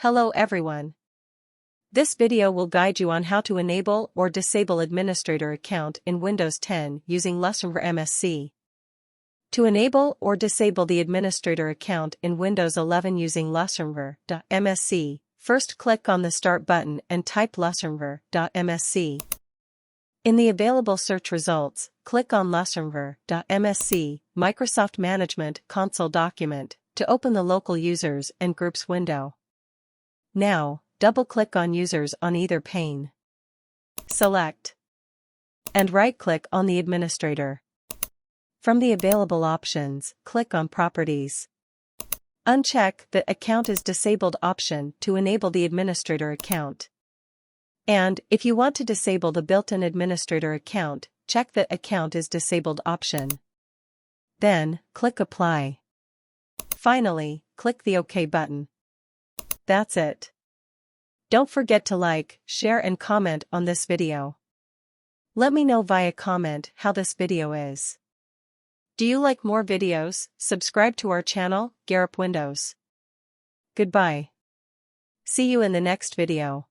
Hello everyone. This video will guide you on how to enable or disable administrator account in Windows 10 using LessonVer MSC. To enable or disable the administrator account in Windows 11 using LessonVer.MSC, first click on the Start button and type LessonVer.MSC. In the available search results, click on LessonVer.MSC Microsoft Management Console document to open the Local Users and Groups window. Now, double-click on Users on either pane. Select and right-click on the administrator. From the available options, click on Properties. Uncheck the Account is Disabled option to enable the administrator account. And, if you want to disable the built-in administrator account, check the Account is Disabled option. Then, click Apply. Finally, click the OK button. That's it. Don't forget to like, share and comment on this video. Let me know via comment how this video is. Do you like more videos? Subscribe to our channel, Garup Windows. Goodbye. See you in the next video.